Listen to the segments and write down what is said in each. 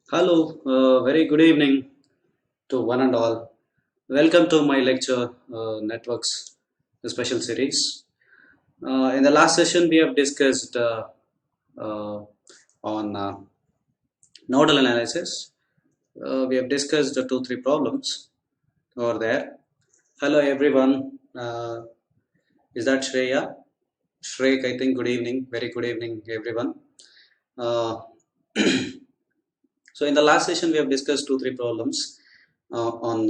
Hello, very good evening to one and all. Welcome to my lecture, Networks, the special series. In the last session, we have discussed uh, on nodal analysis. We have discussed the two, three problems over there. Hello, everyone. Is that Shreya? Shrek, I think. Good evening. Very good evening, everyone. Uh, So in the last session, we have discussed two, three problems on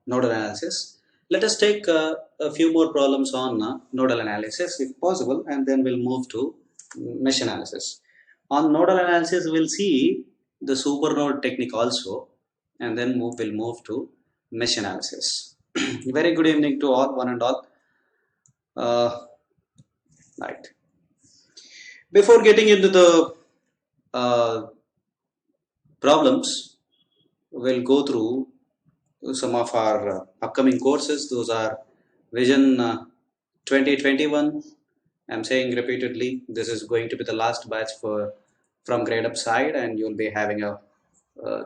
nodal analysis. Let us take a few more problems on nodal analysis if possible, and then we'll move to mesh analysis. On nodal analysis, we'll see the supernode technique also, and then we'll move to mesh analysis. Very good evening to all, one and all. Uh, right. Before getting into the uh, problems, we'll go through some of our upcoming courses. Those are Vision 2021. I'm saying repeatedly, this is going to be the last batch for from Gradeup side, and you'll be having a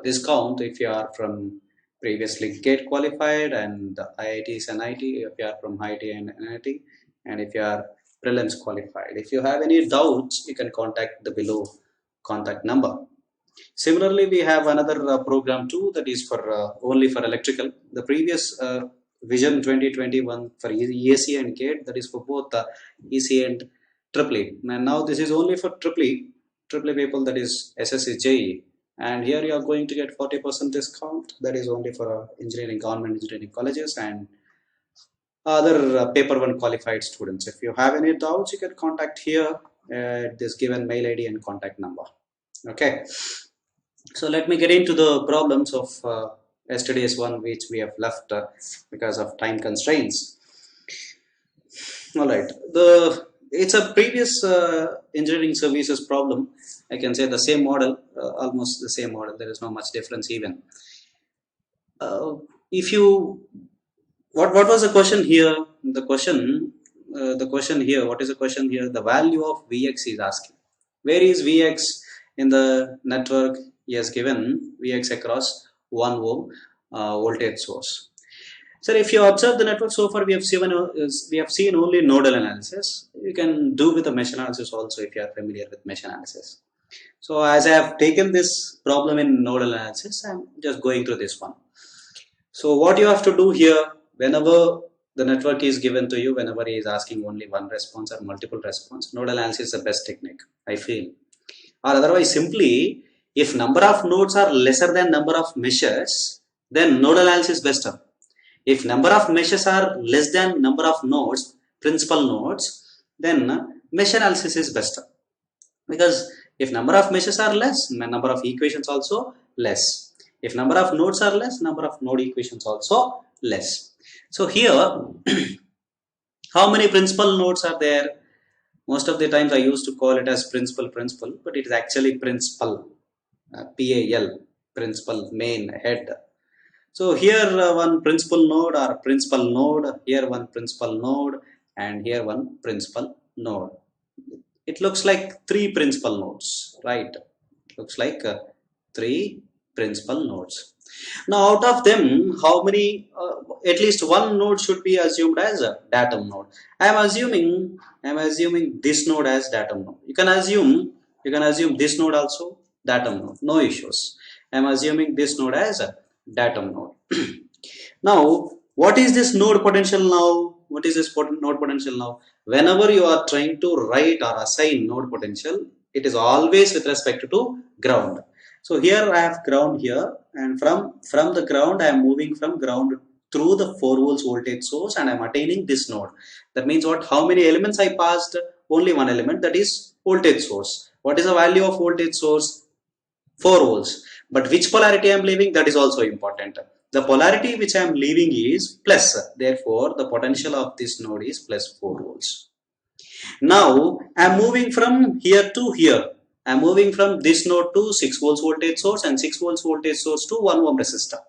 discount if you are from previously GATE qualified and the IITs and IT, if you are from IIT and NIT, and if you are prelims qualified. If you have any doubts, you can contact the below contact number. Similarly, we have another program too that is for only for electrical. The previous Vision 2021 for ESE and GATE, that is for both EC and EEE. And now this is only for EEE people, that is SSC JE. And here you are going to get 40% discount. That is only for engineering, government engineering colleges and other paper one qualified students. If you have any doubts, you can contact here at this given mail ID and contact number. Okay. So let me get into the problems of yesterday's one, which we have left because of time constraints. All right, it's a previous engineering services problem. I can say the same model, almost the same model. There is no much difference even. If you, what was the question here? The question here. What is the question here? The value of Vx is asking. Where is Vx in the network? He has given Vx across 1 ohm voltage source. So if you observe the network so far, we have seen only nodal analysis. You can do with the mesh analysis also if you are familiar with mesh analysis. So as I have taken this problem in nodal analysis, I'm just going through this one. So what you have to do here, whenever the network is given to you, whenever he is asking only one response or multiple response, nodal analysis is the best technique, I feel. Or otherwise, simply, if number of nodes are lesser than number of meshes, then nodal analysis is better. If number of meshes are less than number of nodes, principal nodes, then mesh analysis is better. Because if number of meshes are less, number of equations also less. If number of nodes are less, number of node equations also less. So here, how many principal nodes are there? Most of the times I used to call it as principal, but it is actually principal, PAL, principal, main, head. So here one principal node or principal node, here one principal node, and here one principal node. It looks like three principal nodes, right? Looks like three principal nodes. Now out of them, how many, at least one node should be assumed as a datum node. I am assuming this node as datum node. You can assume this node also datum node, no issues. I am assuming this node as a datum node. Now, what is this node potential now? What is this node potential now? Whenever you are trying to write or assign node potential, it is always with respect to ground. So here I have ground here, and from the ground I am moving from ground through the 4 volts voltage source, and I am attaining this node. That means what? How many elements I passed? Only one element, that is voltage source. What is the value of voltage source? 4 volts. But which polarity I am leaving? That is also important. The polarity which I am leaving is plus. Therefore, the potential of this node is plus 4 volts. Now, I am moving from here to here. I am moving from this node to 6 volts voltage source and 6 volts voltage source to 1 ohm resistor.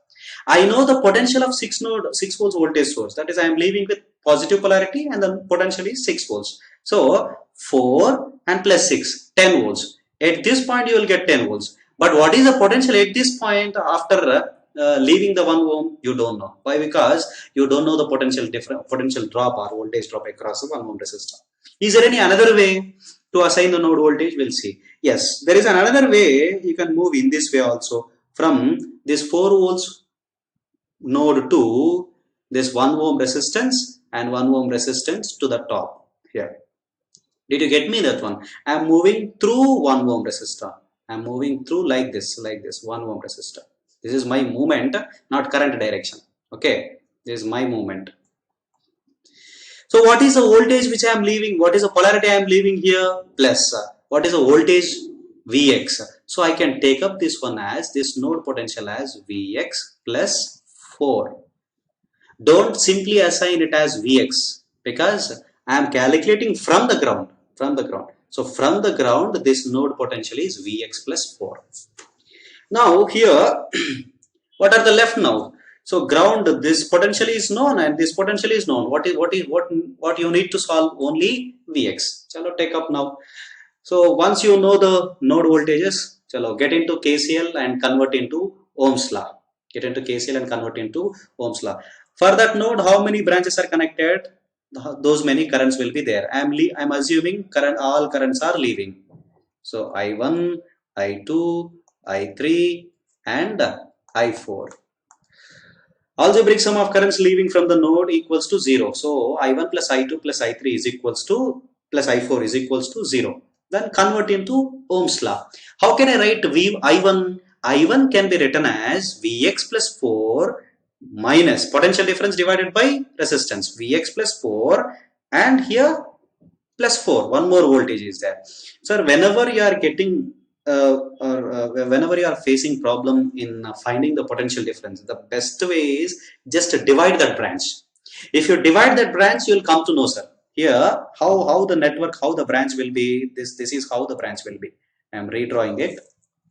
I know the potential of 6 volts voltage source. That is, I am leaving with positive polarity and the potential is 6 volts. So, 4 and plus 6, 10 volts. At this point, you will get 10 volts. But what is the potential at this point after leaving the 1 ohm? You don't know. Why? Because you don't know the potential drop or voltage drop across the 1 ohm resistor. Is there any another way to assign the node voltage? We'll see. Yes, there is another way. You can move in this way also, from this 4 volts node to this 1 ohm resistance and 1 ohm resistance to the top here. Did you get me that one? I am moving through 1 ohm resistor. I am moving through like this 1 ohm resistor. This is my movement, not current direction. Okay, this is my movement. So what is the voltage which I am leaving? What is the polarity I am leaving here? Plus. What is the voltage? Vx. So I can take up this one as this node potential as Vx plus 4. Don't simply assign it as Vx, because I am calculating from the ground. So from the ground, this node potential is Vx plus 4. Now here, what are the left now? So ground, this potential is known and this potential is known. What you need to solve? Only Vx. Chalo, take up now. So once you know the node voltages, chalo, get into KCL and convert into Ohm's law. Get into KCL and convert into Ohm's law. For that node, how many branches are connected? Those many currents will be there. I'm assuming all currents are leaving. So I1, I2, I3 and I4. Algebraic sum of currents leaving from the node equals to 0. So I1 plus I2 plus I3 is equals to plus I4 is equals to 0. Then convert into Ohm's law. How can I write I1? I1 can be written as Vx plus 4 minus potential difference divided by resistance. Vx plus 4 and here plus 4. One more voltage is there. So whenever you are getting whenever you are facing problem in finding the potential difference, the best way is just to divide that branch. If you divide that branch, you will come to know, sir. Here, how the network, how the branch will be. This is how the branch will be. I am redrawing it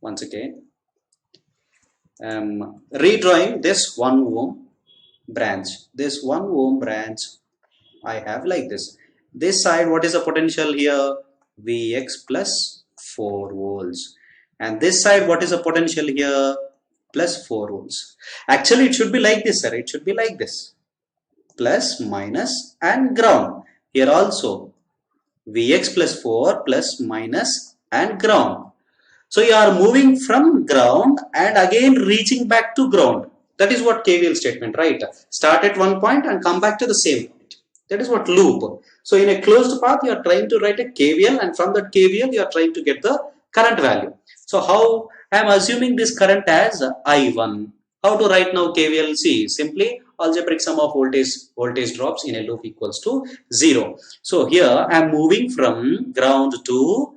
once again. I am redrawing this 1 ohm branch. This 1 ohm branch I have like this. This side, what is the potential here? Vx plus 4 volts. And this side, what is the potential here? Plus 4 volts. Actually, it should be like this, sir. It should be like this. Plus, minus and ground. Here also, Vx plus 4 plus minus and ground. So you are moving from ground and again reaching back to ground. That is what KVL statement, right? Start at one point and come back to the same point. That is what loop. So in a closed path, you are trying to write a KVL, and from that KVL, you are trying to get the current value. So how I am assuming this current as I1. How to write now KVL? See, simply algebraic sum of voltage drops in a loop equals to 0. So here I am moving from ground to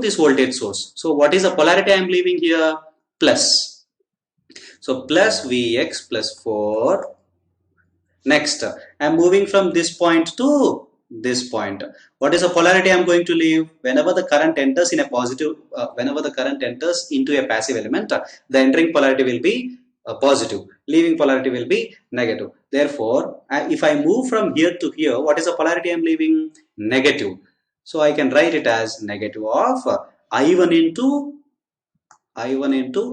this voltage source. So what is the polarity I am leaving here? Plus. So plus Vx plus 4. Next, I am moving from this point to this point. What is the polarity I am going to leave? Whenever the current enters in a positive, whenever the current enters into a passive element, the entering polarity will be positive. Leaving polarity will be negative. Therefore, if I move from here to here, what is the polarity I am leaving? Negative. So I can write it as negative of I1 into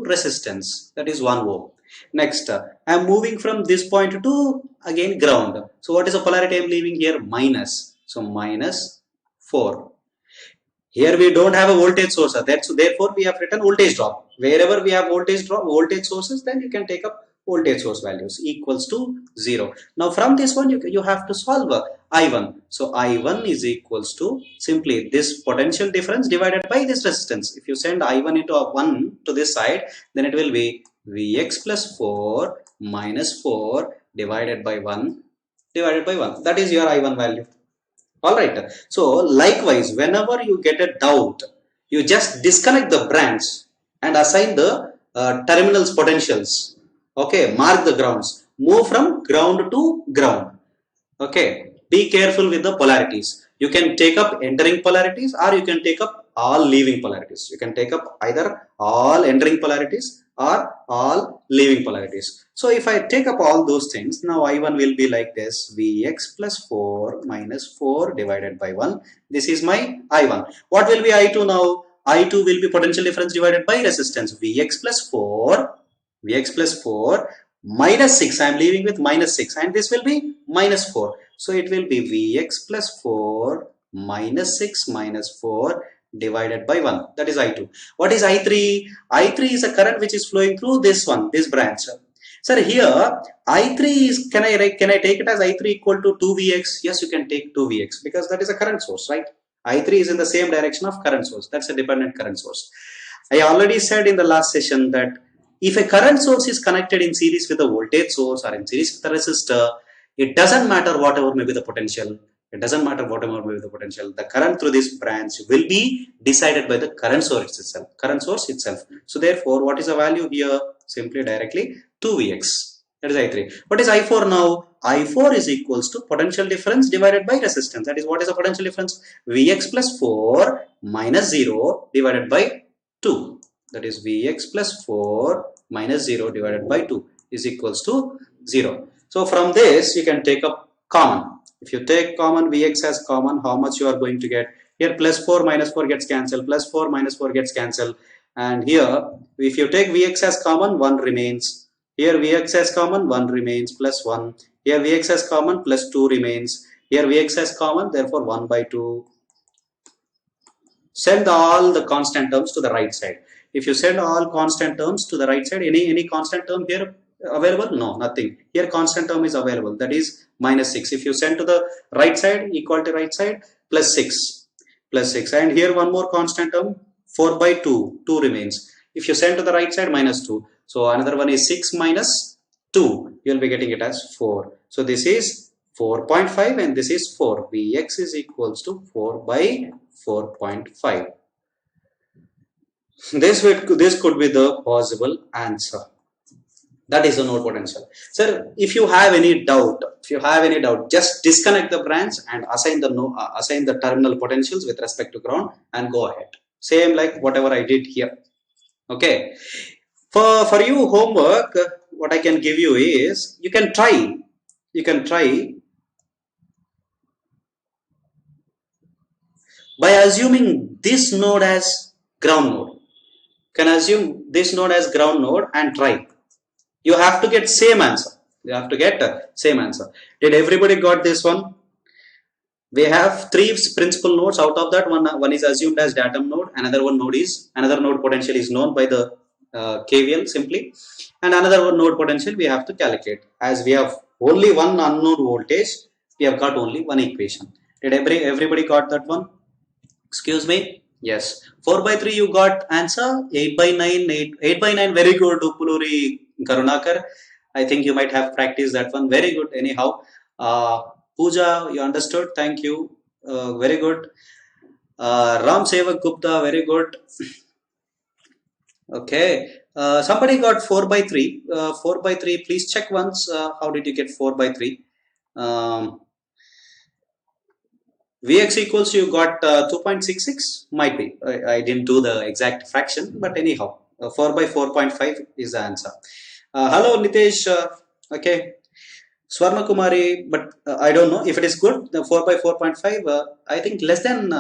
resistance. That is 1 ohm. Next, I am moving from this point to again ground. So what is the polarity I am leaving here? Minus. So minus 4. Here we don't have a voltage source. Therefore we have written voltage drop. Wherever we have voltage sources, then you can take up voltage source values equals to 0. Now from this one you have to solve I1. So I1 is equals to simply this potential difference divided by this resistance. If you send I1 into 1 to this side, then it will be Vx plus 4 minus 4 divided by 1 divided by 1. That is your I1 value. Alright. So likewise, whenever you get a doubt, you just disconnect the branch and assign the terminals potentials. Okay, mark the grounds. Move from ground to ground. Okay, be careful with the polarities. You can take up entering polarities or you can take up all leaving polarities. You can take up either all entering polarities or all leaving polarities. So if I take up all those things, now I1 will be like this: Vx plus 4 minus 4 divided by 1. This is my I1. What will be I2 now? I2 will be potential difference divided by resistance. Vx plus 4 minus 6. I am leaving with minus 6 and this will be minus 4. So it will be Vx plus 4 minus 6 minus 4 divided by 1. That is I2. What is I3? I3 is a current which is flowing through this branch. Sir, here I3 is, can I take it as I3 equal to 2Vx? Yes, you can take 2Vx because that is a current source, right? I3 is in the same direction of current source. That's a dependent current source. I already said in the last session that if a current source is connected in series with a voltage source or in series with a resistor, it doesn't matter whatever may be the potential. It doesn't matter whatever may be the potential. The current through this branch will be decided by the current source itself. So therefore, what is the value here? Simply directly 2Vx. That is I3. What is I4 now? I4 is equals to potential difference divided by resistance. That is, what is the potential difference? Vx plus 4 minus 0 divided by 2. That is Vx plus 4 minus 0 divided by 2 is equals to 0. So from this you can take up common. If you take common Vx as common, how much you are going to get? Here plus 4 minus 4 gets cancelled, plus 4 minus 4 gets cancelled, and here if you take Vx as common, 1 remains. Here Vx as common, 1 remains, plus 1. Here Vx as common, plus 2 remains. Here Vx as common, therefore 1 by 2. Send all the constant terms to the right side. If you send all constant terms to the right side, any constant term here available? No, nothing. Here constant term is available, that is minus 6. If you send to the right side, equality right side, plus 6. And here one more constant term, 4 by 2, 2 remains. If you send to the right side, minus 2. So another one is 6 minus 2. You will be getting it as 4. So this is 4.5 and this is 4. Vx is equals to 4 by 4.5. This could be the possible answer. That is the node potential. Sir, if you have any doubt, just disconnect the branch and assign the terminal potentials with respect to ground and go ahead. Same like whatever I did here. Okay. For you homework, what I can give you is you can try by assuming this node as ground node. Can assume this node as ground node and try. You have to get same answer. Did everybody got this one? We have 3 principal nodes. Out of that, one is assumed as datum node. Another node potential is known by the KVL simply, and another one node potential we have to calculate. As we have only one unknown voltage, we have got only one equation. Did everybody got that one? Excuse me. Yes. 4 by 3 you got answer. 8 by 9. 8 by 9. Very good, Upuluri Karunakar. I think you might have practiced that one. Very good. Anyhow, Pooja, you understood. Thank you. Very good. Ram Sevak Gupta. Very good. Okay. Somebody got 4 by 3. 4 by 3. Please check once. How did you get 4 by 3? Vx equals, you got 2.66, might be. I didn't do the exact fraction, but anyhow, 4 by 4.5 is the answer. Hello Nitesh, okay. Swarna Kumari, but I don't know if it is good. The 4 by 4.5, I think less than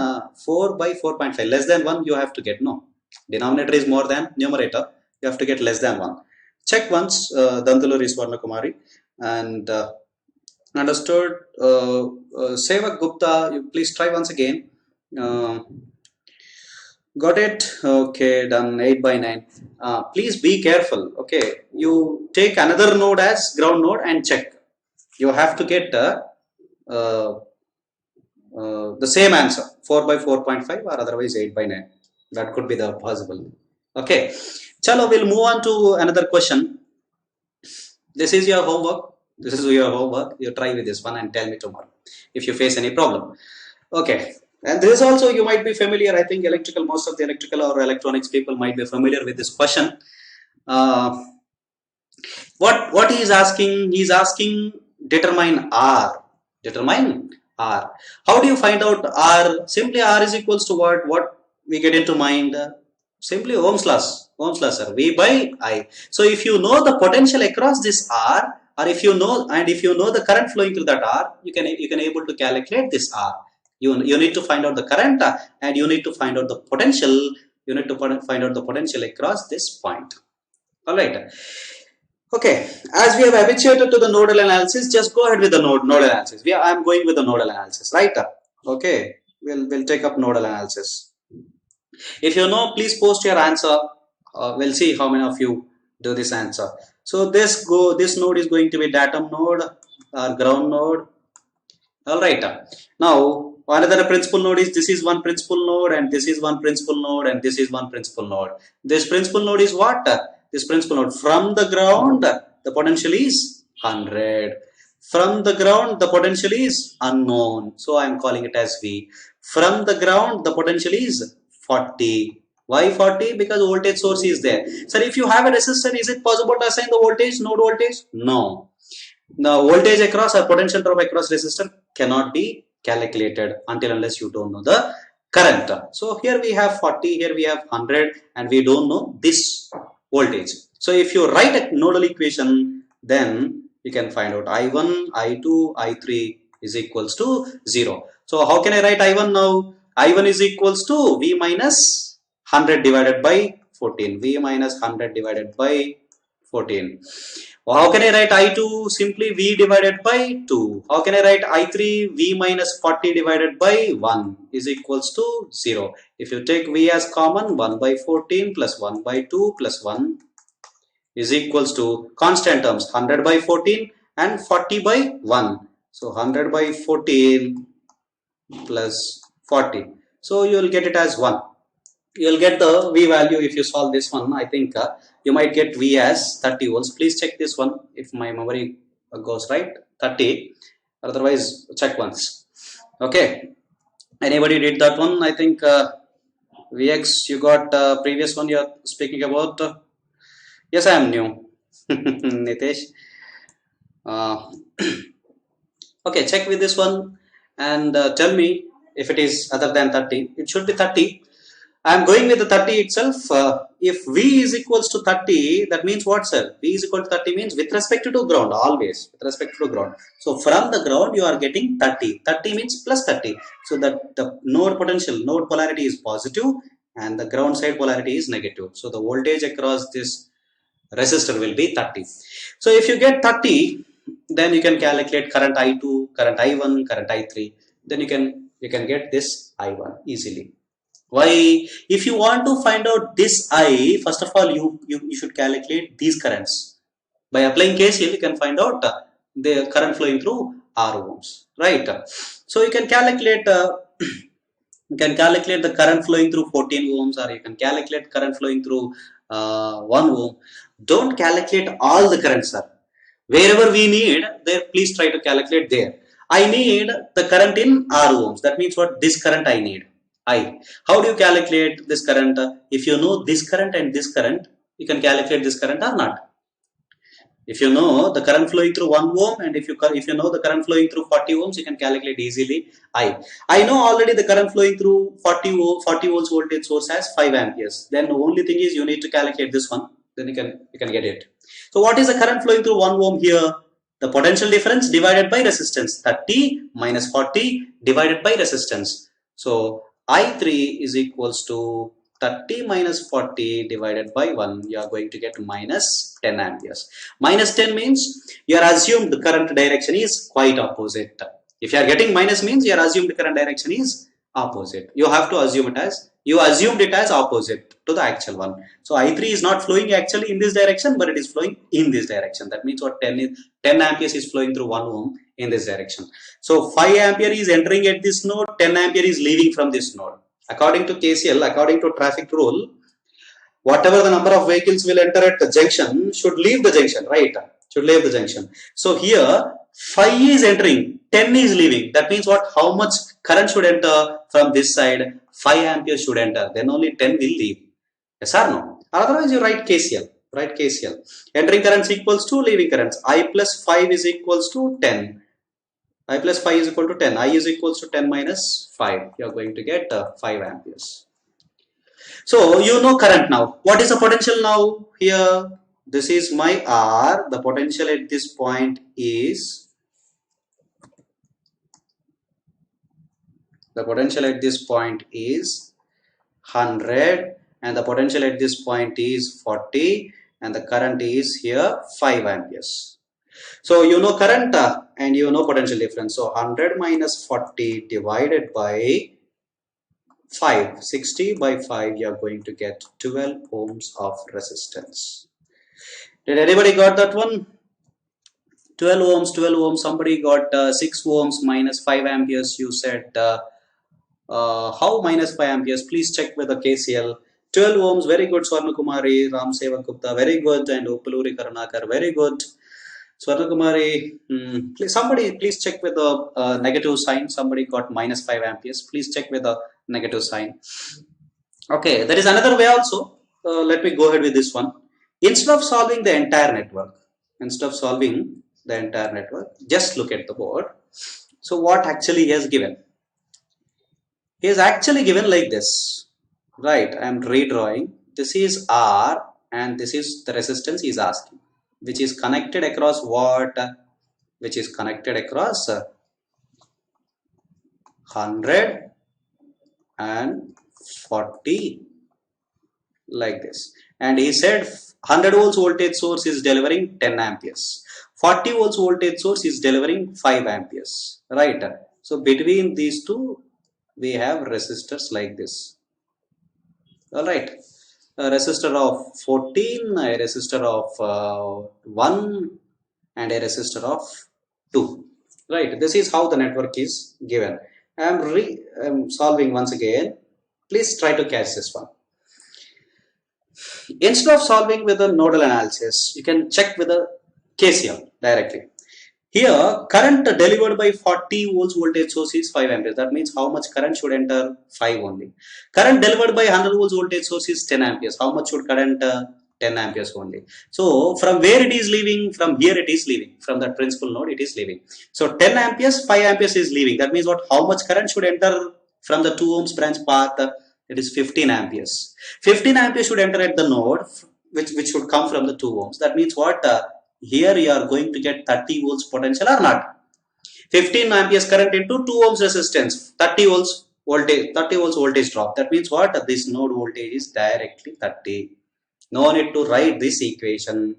4 by 4.5, less than 1 you have to get. No, denominator is more than numerator, you have to get less than 1. Check once, Dandaluri Swarna Kumari, and understood. Sevak Gupta, you please try once again. Got it? Okay, done. 8 by 9. Please be careful. Okay, you take another node as ground node and check. You have to get the same answer, 4 by 4.5 or otherwise 8 by 9. That could be the possible. Okay, chalo, we'll move on to another question. This is your homework. You try with this one and tell me tomorrow if you face any problem. Okay, and this also you might be familiar. I think most of the electrical or electronics people might be familiar with this question. What he is asking? He is asking determine R. How do you find out R? Simply R is equals to what? What we get into mind? Simply Ohm's law, sir. V by I. So if you know the potential across this R, or if you know the current flowing through that R, you can able to calculate this R. You need to find out the current and you need to find out the potential You need to find out the potential across this point. All right. Okay, as we have habituated to the nodal analysis, just go ahead with the nodal analysis. I'm going with the nodal analysis, right? Okay, we'll take up nodal analysis. If you know, please post your answer. We'll see how many of you do this answer. So this node is going to be datum node or ground node. All right. Now another principal node is, this is one principal node and this is one principal node and this is one principal node. This principal node is what? This principal node from the ground, the potential is 100. From the ground, the potential is unknown. So I am calling it as V. From the ground, the potential is 40. Why 40? Because voltage source is there. So if you have a resistor, is it possible to assign the voltage, node voltage? No. The voltage across or potential drop across resistor cannot be calculated until unless you don't know the current. So here we have 40, here we have 100, and we don't know this voltage. So if you write a nodal equation, then you can find out I1, I2, I3 is equals to 0. So how can I write I1 now? I1 is equals to V minus 100 divided by 14. V minus 100 divided by 14. How can I write I2? Simply V divided by 2. How can I write I3? V minus 40 divided by 1 is equals to 0. If you take V as common, 1 by 14 plus 1 by 2 plus 1 is equals to constant terms 100 by 14 and 40 by 1. So 100 by 14 plus 40. So you will get it as 1. You will get the V value if you solve this one. I think you might get V as 30 volts. Please check this one if my memory goes right. 30. Otherwise, check once. Okay. Anybody did that one? I think VX, you got previous one you're speaking about. Yes, I am new. Nitesh. Okay, check with this one and tell me if it is other than 30. It should be 30. I am going with the 30 itself. If V is equals to 30, that means what, sir? V is equal to 30 means with respect to ground, always with respect to ground. So from the ground, you are getting 30. 30 means plus 30. So that the node potential, node polarity is positive and the ground side polarity is negative. So the voltage across this resistor will be 30. So if you get 30, then you can calculate current I2, current I1, current I3. Then you can get this I1 easily. Why? If you want to find out this I, first of all, you should calculate these currents. By applying KCL, you can find out the current flowing through R ohms, right? So you can calculate the current flowing through 14 ohms, or you can calculate current flowing through 1 ohm. Don't calculate all the currents, sir. Wherever we need, there please try to calculate there. I need the current in R ohms. That means what? This current I need. I. How do you calculate this current? If you know this current and this current, you can calculate this current or not. If you know the current flowing through 1 ohm and if you know the current flowing through 40 ohms, you can calculate easily I know already the current flowing through 40 volts voltage source has 5 amperes. Then the only thing is you need to calculate this one. Then you can get it. So what is the current flowing through 1 ohm here? The potential difference divided by resistance. 30 minus 40 divided by resistance. So I3 is equals to 30 minus 40 divided by 1. You are going to get minus 10 amperes. Minus 10 means your assumed current direction is quite opposite. If you are getting minus means your assumed current direction is opposite. You have to assume it as, you assumed it as opposite to the actual one. So I3 is not flowing actually in this direction, but it is flowing in this direction. That means what, 10 amperes is flowing through 1 ohm in this direction. So 5 ampere is entering at this node, 10 ampere is leaving from this node. According to KCL, according to traffic rule, whatever the number of vehicles will enter at the junction should leave the junction, right? Should leave the junction. So here 5 is entering, 10 is leaving. That means what? How much current should enter from this side? 5 amperes should enter. Then only 10 will leave. Yes or no? Otherwise you write KCL. Write KCL. Entering currents equals to leaving currents. I plus 5 is equals to 10. I plus 5 is equal to 10. I is equals to 10 minus 5. You are going to get 5 amperes. So you know current now. What is the potential now? Here, this is my R. The potential at this point is, the potential at this point is 100 and the potential at this point is 40, and the current is here 5 amperes. So you know current and you know potential difference. So 100 minus 40 divided by 5, 60 by 5, you are going to get 12 ohms of resistance. Did anybody got that one? 12 ohms, 12 ohms. Somebody got 6 ohms minus 5 amperes. You said how minus 5 amperes? Please check with the KCL. 12 ohms, very good. Swarna Kumari, Ram Seva Gupta, very good. And Upaluri Karnakar, very good. Swarna Kumari, somebody please check with the negative sign. Somebody got minus 5 amperes. Please check with the negative sign. Okay, there is another way also. Let me go ahead with this one. Instead of solving the entire network, just look at the board. So what actually he has given? He is actually given like this. Right, I am redrawing. This is R and this is the resistance he is asking, which is connected across what? Which is connected across 100 and 40 like this. And he said 100 volts voltage source is delivering 10 amperes. 40 volts voltage source is delivering 5 amperes. Right. So between these two, we have resistors like this. Alright. A resistor of 14, a resistor of 1 and a resistor of 2. Right. This is how the network is given. I am solving once again. Please try to catch this one. Instead of solving with a nodal analysis, you can check with a KCL directly. Here, current delivered by 40 volts voltage source is 5 amperes. That means how much current should enter? 5 only. Current delivered by 100 volts voltage source is 10 amperes. How much should current? 10 amperes only. So, from where it is leaving? From here it is leaving. From that principal node it is leaving. So, 10 amperes, 5 amperes is leaving. That means what? How much current should enter from the 2 ohms branch path? It is 15 amperes. 15 amperes should enter at the node, which should come from the 2 ohms. That means what? Here you are going to get 30 volts potential or not. 15 amperes current into 2 ohms resistance, 30 volts voltage drop. That means what? This node voltage is directly 30. No need to write this equation.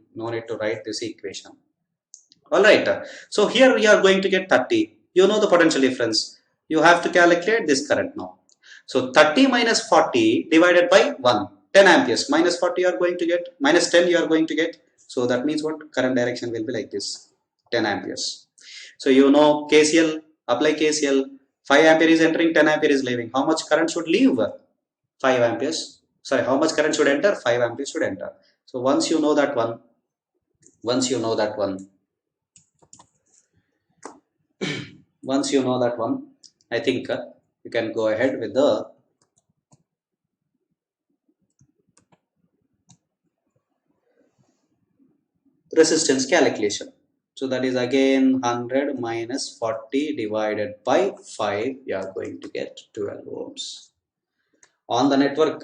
Alright. So here we are going to get 30. You know the potential difference. You have to calculate this current now. So 30 minus 40 divided by 1. 10 amperes. Minus 40 you are going to get. Minus 10 you are going to get. So that means what? Current direction will be like this. 10 amperes. So you know KCL. Apply KCL. 5 ampere is entering. 10 ampere is leaving. How much current should leave? 5 amperes. Sorry, how much current should enter? 5 amperes should enter. So once you know that one, I think you can go ahead with the resistance calculation. So that is again 100 minus 40 divided by 5. You are going to get 12 ohms. On the network,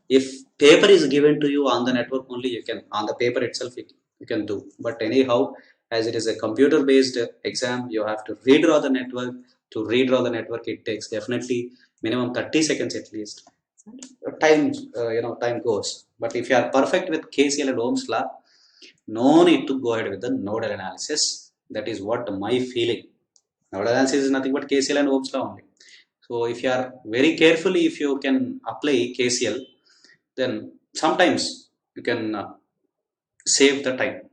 if paper is given to you on the network only, you can, on the paper itself, you can do. But anyhow, as it is a computer based exam, you have to redraw the network. To redraw the network, it takes definitely minimum 30 seconds at least. Time goes. But if you are perfect with KCL and Ohm's law, no need to go ahead with the nodal analysis. That is what my feeling. Nodal analysis is nothing but KCL and Ohm's law only. So if you are very carefully, if you can apply KCL, then sometimes you can save the time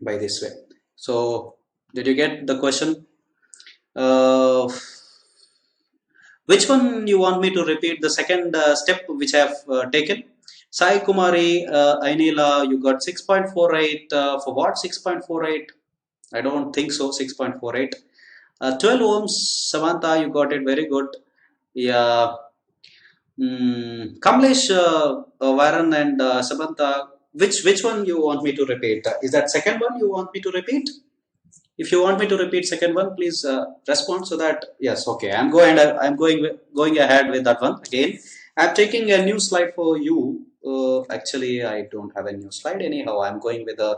by this way. So did you get the question? Which one you want me to repeat? The second step which I have taken. Sai Kumari, Ainila, you got 6.48. For what 6.48? I don't think so. 6.48. 12 ohms. Samantha, you got it. Very good. Yeah. Kamlesh, Varan and Samantha, which one you want me to repeat? Is that second one you want me to repeat? If you want me to repeat second one, please respond so that yes, okay. I'm going ahead with that one again. I'm taking a new slide for you. Actually, I don't have a new slide. Anyhow, I'm going with a.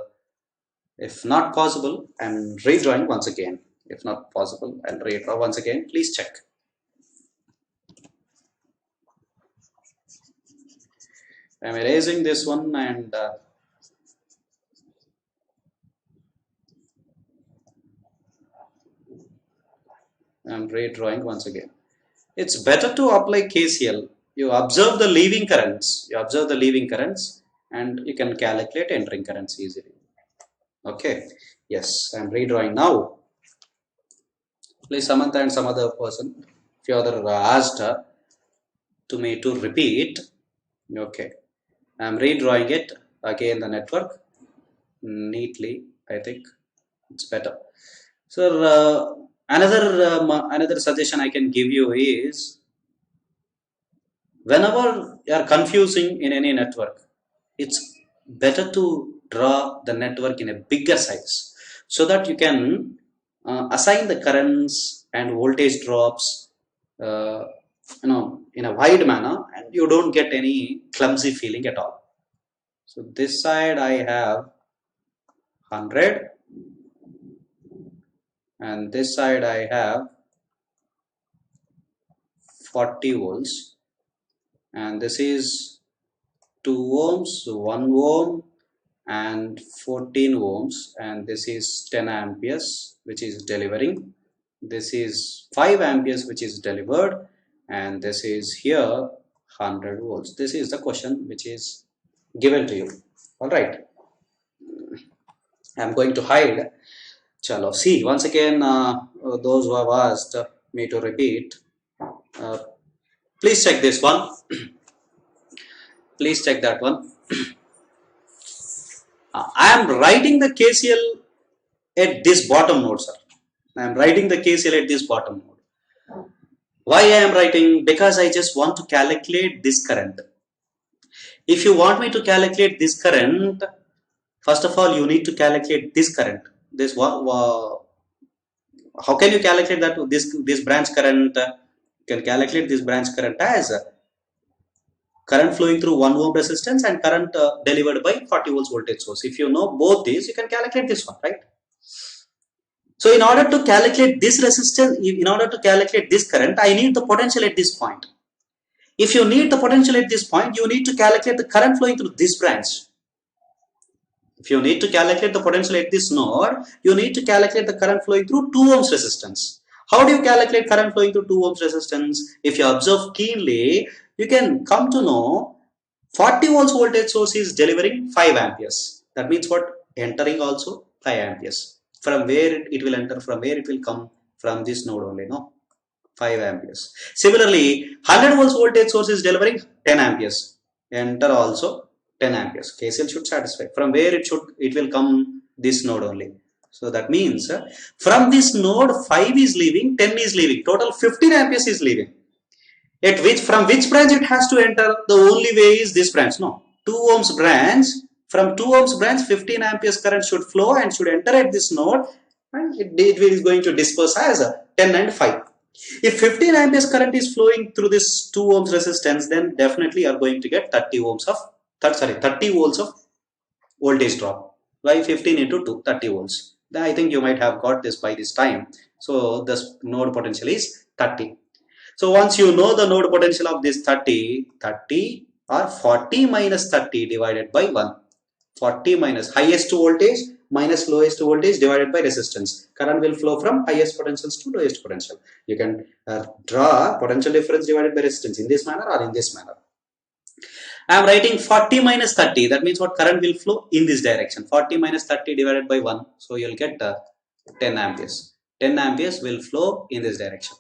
If not possible, I'm redrawing once again. If not possible, I'll redraw once again. Please check. I'm erasing this one and I'm redrawing once again. It's better to apply KCL. You observe the leaving currents. You observe the leaving currents and you can calculate entering currents easily. Okay. Yes, I'm redrawing now. Please, Samantha and some other person, few other asked to me to repeat. Okay. I'm redrawing it again the network neatly. I think it's better. So another suggestion I can give you is whenever you are confusing in any network, it's better to draw the network in a bigger size so that you can assign the currents and voltage drops uh, in a wide manner and you don't get any clumsy feeling at all. So this side I have 100 and this side I have 40 volts and this is 2 ohms, 1 ohm and 14 ohms and this is 10 amperes which is delivering. This is 5 amperes which is delivered and this is here 100 volts. This is the question which is given to you. Alright. I'm going to hide. Chalo. See, once again, those who have asked me to repeat, please check this one. Please check that one. I am writing the KCL at this bottom node, sir. I am writing the KCL at this bottom node. Why I am writing? Because I just want to calculate this current. If you want me to calculate this current, first of all, you need to calculate this current. This how can you calculate that? This branch current, you can calculate this branch current as current flowing through 1 ohm resistance and current delivered by 40 volts voltage source. If you know both these, you can calculate this one, right? So in order to calculate this resistance, in order to calculate this current, I need the potential at this point. If you need the potential at this point, you need to calculate the current flowing through this branch. If you need to calculate the potential at this node, you need to calculate the current flowing through 2 ohms resistance. How do you calculate current flowing through 2 ohms resistance? If you observe keenly, you can come to know 40 volts voltage source is delivering 5 amperes. That means what? Entering also 5 amperes. From where it will enter, from where it will come? From this node only, no? 5 amperes. Similarly, 100 volts voltage source is delivering 10 amperes. Enter also 10 amperes. KCL should satisfy. From where it will come? This node only. So that means from this node 5 is leaving, 10 is leaving. Total 15 amperes is leaving. From which branch it has to enter? The only way is this branch. No. 2 ohms branch. From 2 ohms branch 15 amperes current should flow and should enter at this node and it is going to disperse as 10 and 5. If 15 amperes current is flowing through this 2 ohms resistance, then definitely you are going to get 30 volts of voltage drop. Why 15 into 2? 30 volts. Then I think you might have got this by this time. So this node potential is 30. So once you know the node potential of this 30 or 40 minus 30 divided by 1. 40 minus highest voltage minus lowest voltage divided by resistance. Current will flow from highest potentials to lowest potential. You can draw potential difference divided by resistance in this manner or in this manner. I am writing 40 minus 30. That means what? Current will flow in this direction. 40 minus 30 divided by 1. So you will get 10 amperes. 10 amperes will flow in this direction.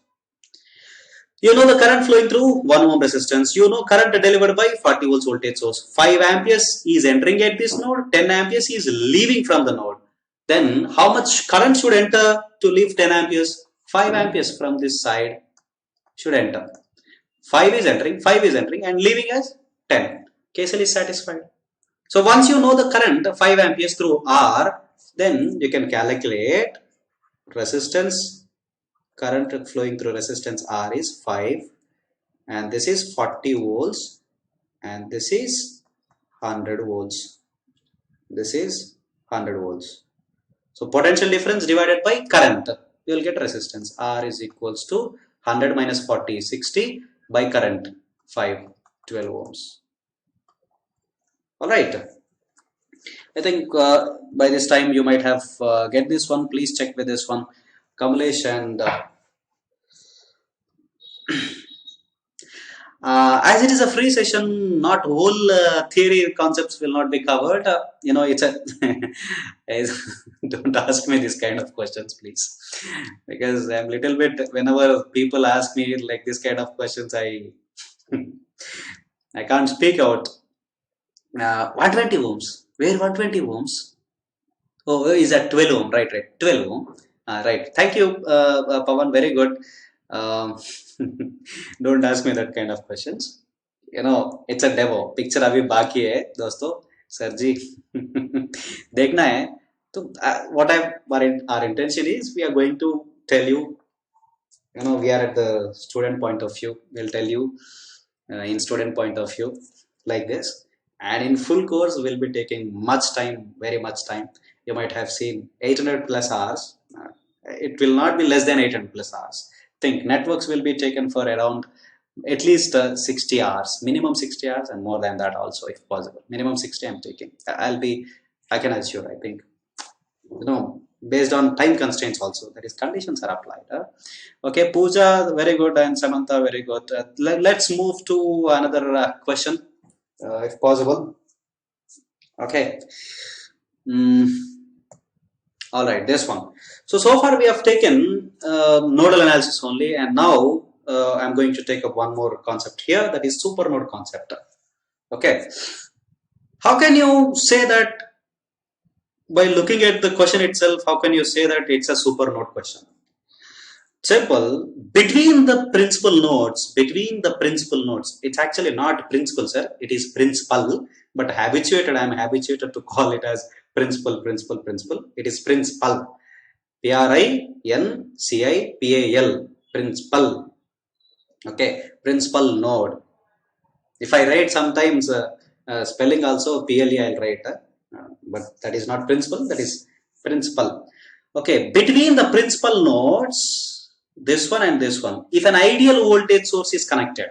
You know the current flowing through 1 ohm resistance. You know current delivered by 40 volts voltage source. 5 amperes is entering at this node. 10 amperes is leaving from the node. Then how much current should enter to leave 10 amperes? 5 amperes from this side should enter. 5 is entering and leaving as 10. KCL is satisfied. So once you know the current 5 amperes through R, then you can calculate resistance. Current flowing through resistance R is 5 and this is 40 volts and this is 100 volts. This is 100 volts. So potential difference divided by current, you will get resistance. R is equals to 100 minus 40 is 60 by current 5, 12 ohms. All right. I think by this time you might have get this one. Please check with this one, Kamlesh, and as it is a free session, not whole theory concepts will not be covered. It's a don't ask me this kind of questions, please, because I'm little bit. Whenever people ask me like this kind of questions, I I can't speak out. 120 ohms. Where 120 ohms? Oh, is that 12 ohm? Right, right. 12 ohm. Right. Thank you, Pawan. Very good. Um, don't ask me that kind of questions. It's a demo. Picture अभी बाकी है दोस्तों. Sir जी देखना है. तो what our intention is, we are going to tell you. We are at the student point of view. We'll tell you in student point of view like this. And in full course, we'll be taking much time, very much time. You might have seen 800 plus hours. It will not be less than 800 plus hours. Think networks will be taken for around at least 60 hours, minimum 60 hours, and more than that also if possible. Minimum 60 I'm taking. I can assure, I think, based on time constraints also, that is conditions are applied. Okay, Pooja, very good, and Samantha, very good. Let's move to another question, if possible. Okay. All right, this one. So far we have taken nodal analysis only, and now I'm going to take up one more concept here, that is supernode concept. Okay. How can you say that? By looking at the question itself, how can you say that it's a supernode question? Simple. Between the principal nodes, it's actually not principal, sir. It is principal, but I'm habituated to call it as principal. It is principal. Principal. Principal. Okay. Principal node. If I write sometimes spelling also PLE, I'll write. But that is not principal, that is principal. Okay, between the principal nodes, this one and this one, if an ideal voltage source is connected,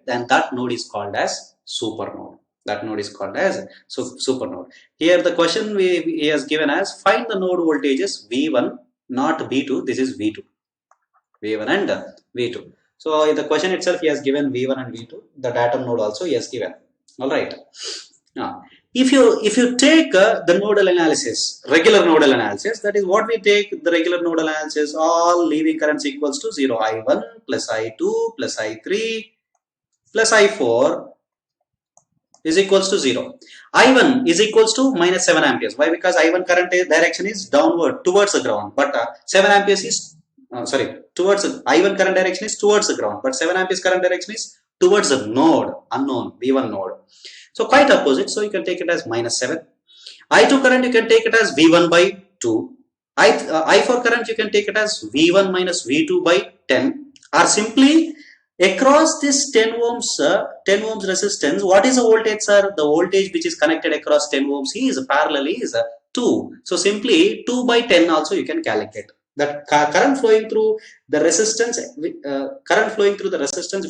then that node is called as supernode. Supernode. Here the question he has given as, find the node voltages V1, not V2. This is V2. V1 and V2. So in the question itself, he has given V1 and V2. The datum node also he has given. All right. Now, if you take the nodal analysis, regular nodal analysis, that is what we take the regular nodal analysis, all leaving currents equals to 0. I1 plus I2 plus I3 plus I4 is equals to 0. I1 is equals to minus 7 amperes. Why? Because I1 current direction is downward towards the ground, but 7 amperes is towards I1 current direction is towards the ground, but 7 amperes current direction is towards the node, unknown V1 node. So quite opposite. So you can take it as minus 7. I2 current you can take it as V1 by 2. I4 current you can take it as V1 minus V2 by 10. Or simply across this 10 ohms resistance, what is the voltage, sir? The voltage which is connected across 10 ohms is parallel is 2. So simply 2 by 10 also you can calculate. That current flowing through the resistance,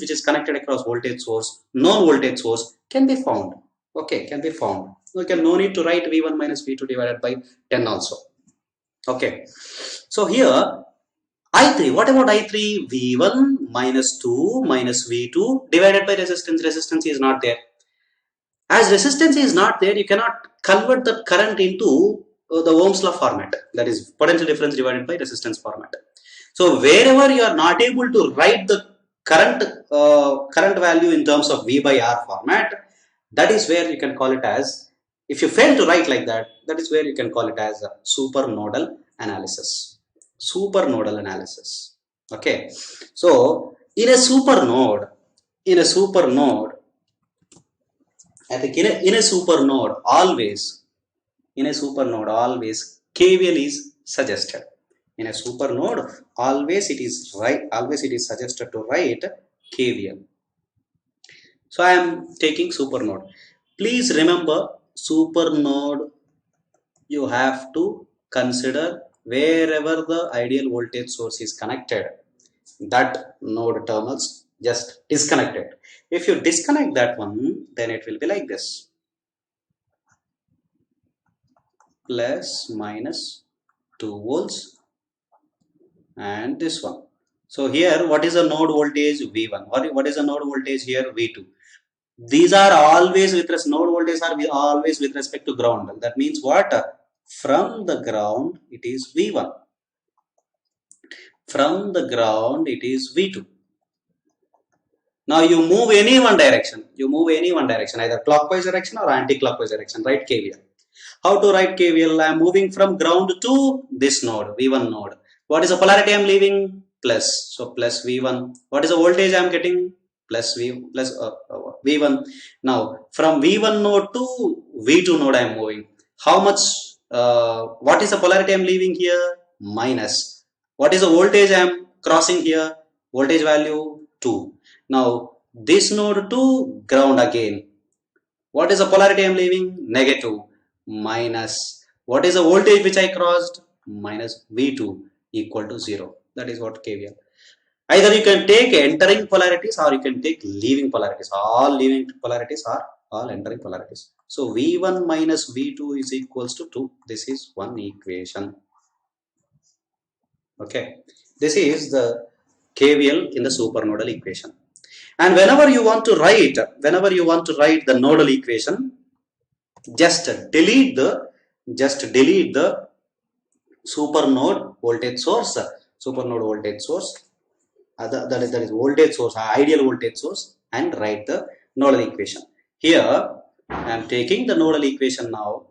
which is connected across voltage source, known voltage source, can be found. Okay, can be found. No need to write V1 minus V2 divided by 10 also. Okay. So here I3, what about I3? V1 minus 2 minus V2 divided by resistance. Resistance is not there. As resistance is not there, you cannot convert the current into the Ohm's law format, that is potential difference divided by resistance format. So wherever you are not able to write the current value in terms of V by R format, that is where you can call it as, if you fail to write like that, that is where you can call it as a supernodal analysis. Okay. So in a supernode, I think in a supernode always KVL is suggested. In a supernode, always it is suggested to write KVL. So I am taking supernode. Please remember, supernode, you have to consider wherever the ideal voltage source is connected, that node terminals Just disconnect it. If you disconnect that one, then it will be like this. Plus minus 2 volts and this one. So here, what is the node voltage? V1. What is the node voltage here? V2. These are always with respect, node voltage are always with respect to ground. That means what? From the ground, it is V1. From the ground, it is V2. Now you move any one direction. You move any one direction, either clockwise direction or anti-clockwise direction. Write KVL. How to write KVL? I am moving from ground to this node, V1 node. What is the polarity I am leaving? Plus. So plus V1. What is the voltage I am getting? Plus V1. Now from V1 node to V2 node I am moving. How much? What is the polarity I am leaving here? Minus. What is the voltage I am crossing here? Voltage value 2. Now this node to ground again. What is the polarity I am leaving? Negative. Minus. What is the voltage which I crossed? Minus V2 equal to 0. That is what KVL. Either you can take entering polarities or you can take leaving polarities. All leaving polarities are all entering polarities. So V1 minus V2 is equals to 2. This is one equation. Okay. This is the KVL in the supernodal equation. And whenever you want to write the nodal equation, just delete the supernode voltage source, that is voltage source, ideal voltage source, and write the nodal equation. Here I am taking the nodal equation now.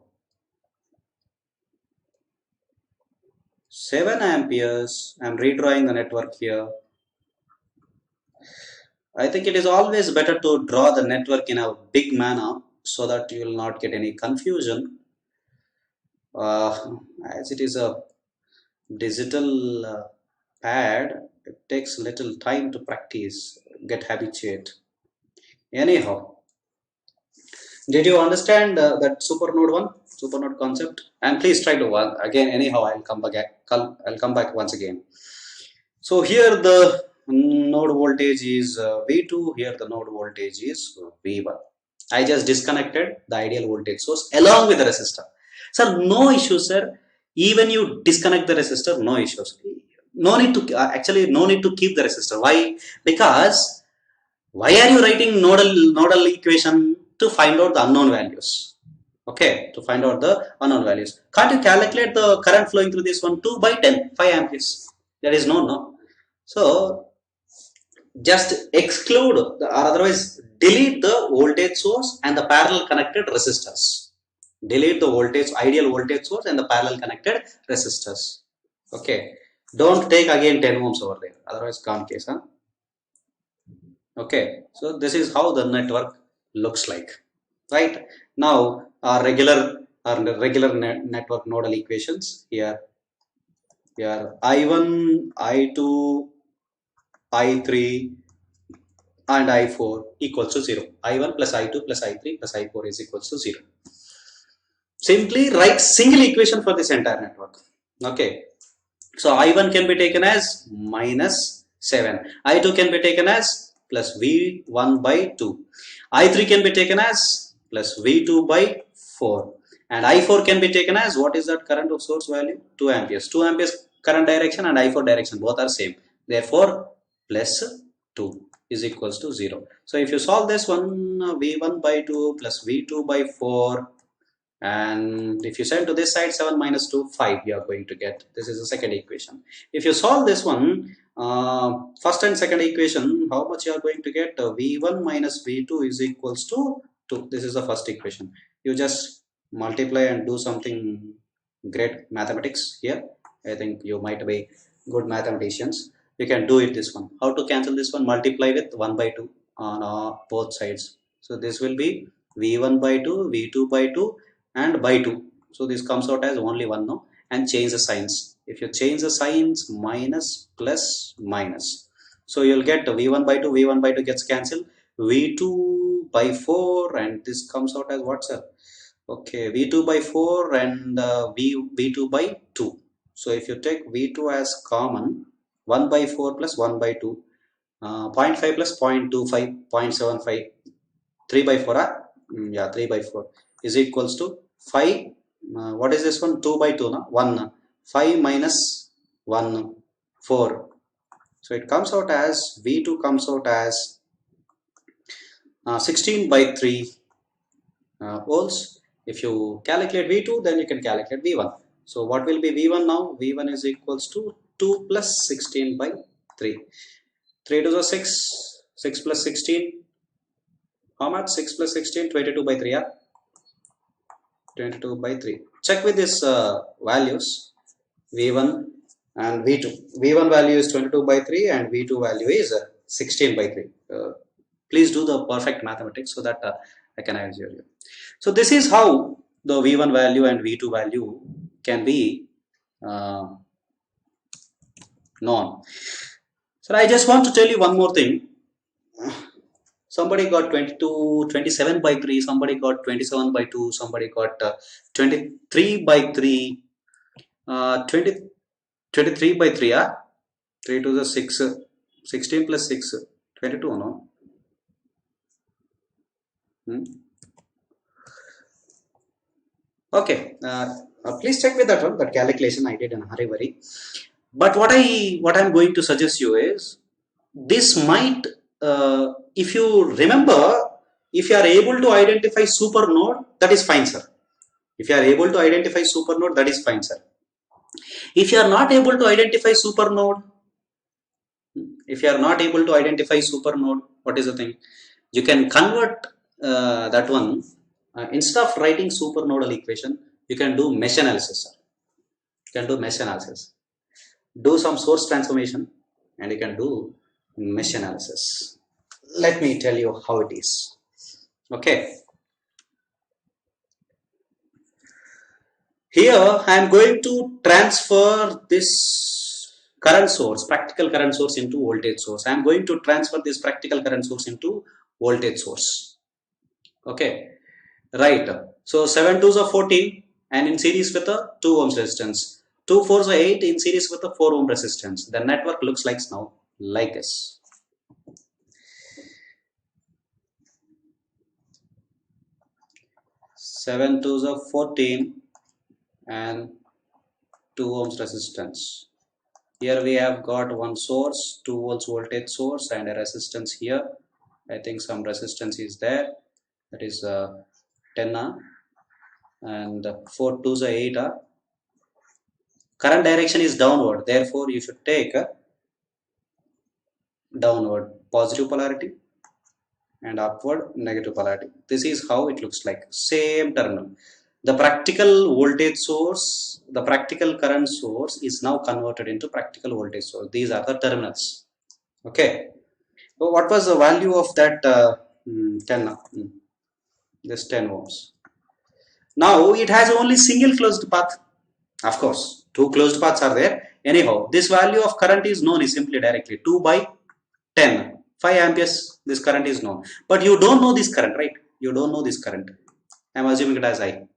7 amperes. I am redrawing the network here. I think it is always better to draw the network in a big manner so that you will not get any confusion. As it is a digital pad, it takes little time to practice, get habituate. Anyhow, did you understand that supernode concept? And please try to work again. Anyhow, I'll come back once again. So here the node voltage is V2. Here the node voltage is V1. I just disconnected the ideal voltage source along with the resistor. Sir, no issues, sir. Even you disconnect the resistor, no issues. No need to actually no need to keep the resistor. Why? Because why are you writing nodal equation? To find out the unknown values. Okay, to find out the unknown values. Can't you calculate the current flowing through this one? 2 by 10, 5 amperes. There is no. So just exclude or otherwise delete the voltage source and the parallel connected resistors. Delete the ideal voltage source and the parallel connected resistors. Okay. Don't take again 10 ohms over there. Otherwise, calm case. Huh? Okay. So this is how the network looks like. Right. Now our regular network nodal equations here. Here I1, I2, I3 and I4 equals to 0. I1 plus I2 plus I3 plus I4 is equals to 0. Simply write single equation for this entire network. Okay. So I1 can be taken as minus 7. I2 can be taken as plus V1 by 2. I3 can be taken as plus V2 by 4. And I4 can be taken as, what is that current of source value? 2 amperes. 2 amperes current direction and I4 direction, both are same. Therefore, plus 2 is equals to 0. So if you solve this one, V1 by 2 plus V2 by 4, and if you send to this side 7 minus 2, 5 you are going to get. This is the second equation. If you solve this one, first and second equation, how much you are going to get? V1 minus V2 is equals to 2. This is the first equation. You just multiply and do something great mathematics here. I think you might be good mathematicians. You can do it this one. How to cancel this one? Multiply with 1 by 2 on both sides. So this will be V1 by 2, V2 by 2 and by 2. So this comes out as only 1 now, and change the signs. If you change the signs, minus plus minus. So you'll get V1 by 2, V1 by 2 gets cancelled. V2 by 4 and this comes out as what, sir? Okay, V2 by 4 and V2 by 2. So if you take V2 as common, 1 by 4 plus 1 by 2, 0.5 plus 0.25, 0.75, 3 by 4, yeah, 3 by 4 is equals to 5. What is this one? 2 by 2, na? 1. 5 minus 1, 4. So it comes out as, V2 comes out as 16 by 3 volts. If you calculate V2, then you can calculate V1. So what will be V1 now? V1 is equals to 2 plus 16 by 3. 3 to the 6, 6 plus 16, how much? 6 plus 16, 22 by 3, yeah? 22 by 3. Check with these values, V1 and V2. V1 value is 22 by 3 and V2 value is 16 by 3. Please do the perfect mathematics so that I can answer you. So this is how the V1 value and V2 value can be known. So I just want to tell you one more thing. Somebody got 27 by 3, somebody got 27 by 2, somebody got 23 by 3, 23 by 3, 3 to the 6, 16 plus 6, 22, no? Okay, please check with that one, that calculation I did in a hurry. But what I'm going to suggest you is, this might, if you remember, if you are able to identify super node, that is fine, sir. If you are able to identify super node, that is fine, sir. If you are not able to identify super node, what is the thing? You can convert that one. Instead of writing super nodal equation, you can do mesh analysis, sir. You can do mesh analysis. Do some source transformation and you can do mesh analysis. Let me tell you how it is. Okay. Here I am going to transfer this current source, practical current source, into voltage source. I am going to transfer this practical current source into voltage source. Okay. Right. So 7 2s are 14 and in series with a 2 ohms resistance. 2 4s are 8 in series with a 4 ohm resistance. The network looks like now like this. Seven 2s are 14 and 2 ohms resistance. Here we have got one source, 2 volts voltage source, and a resistance here. I think some resistance is there. That is 10 and 4 2s are 8. Current direction is downward, therefore you should take a downward positive polarity and upward negative polarity. This is how it looks like. Same terminal. The practical voltage source, the practical current source is now converted into practical voltage source. These are the terminals. Okay. So what was the value of that 10? This 10 ohms. Now it has only single closed path. Of course, two closed paths are there. Anyhow, this value of current is known is simply directly 2 by 10. 5 amperes, this current is known. But you don't know this current, right? You don't know this current. I am assuming it as I.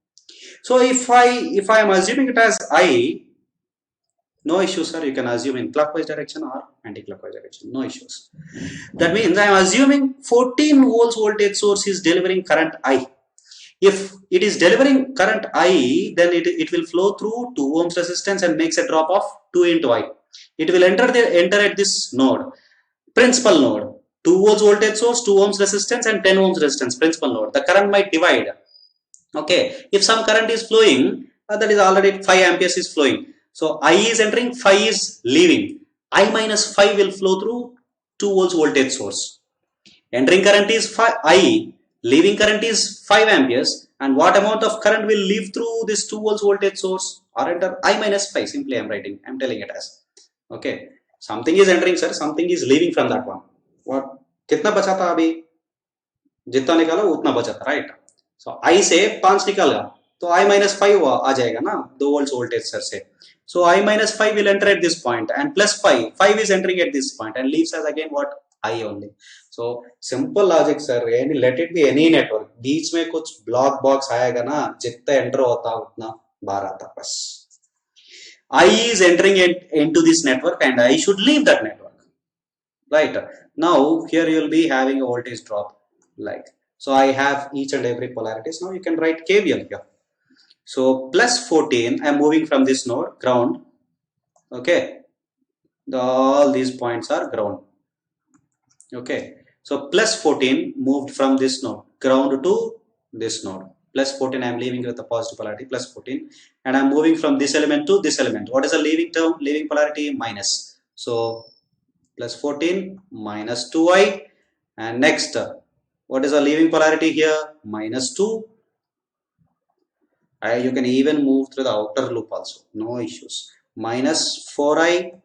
So if I am assuming it as I, no issues, sir. You can assume in clockwise direction or anti-clockwise direction. No issues. That means I am assuming 14 volts voltage source is delivering current I. If it is delivering current I, then it will flow through 2 ohms resistance and makes a drop of 2 into I. It will enter at this node, principal node, 2 volts voltage source, 2 ohms resistance and 10 ohms resistance, principal node. The current might divide. Okay, if some current is flowing, that is already 5 amperes is flowing. So I is entering, 5 is leaving. I minus 5 will flow through 2 volts voltage source. Entering current is I, leaving current is 5 amperes, and what amount of current will leave through this 2 volts voltage source or enter I minus 5. Simply I am writing, I am telling it as. Okay, something is entering, sir, something is leaving from that one. What? कितना बचा था अभी? जितना निकाला उतना बचा था, right? So I से 5 निकाला तो I minus 5 आ जाएगा ना 2 volts voltage sir से. So I minus 5 will enter at this point and plus 5 is entering at this point and leaves us again what? I only. So simple logic sir, let it be any network. बीच में कुछ block box आएगा ना, जितना enter होता उतना बाहर आता बस. I is entering into this network and I should leave that network. right? Now here you will be having a voltage drop, like, so I have each and every polarities. Now you can write KVL here. So plus 14, I'm moving from this node ground. Okay, all these points are ground. Okay, so plus 14 moved from this node ground to this node. Plus 14, I'm leaving with the positive polarity, plus 14, and I'm moving from this element to this element. What is the leaving term? Leaving polarity minus. So plus 14 minus 2i, and next, what is the leaving polarity here? Minus 2. You can even move through the outer loop also, no issues. Minus 4i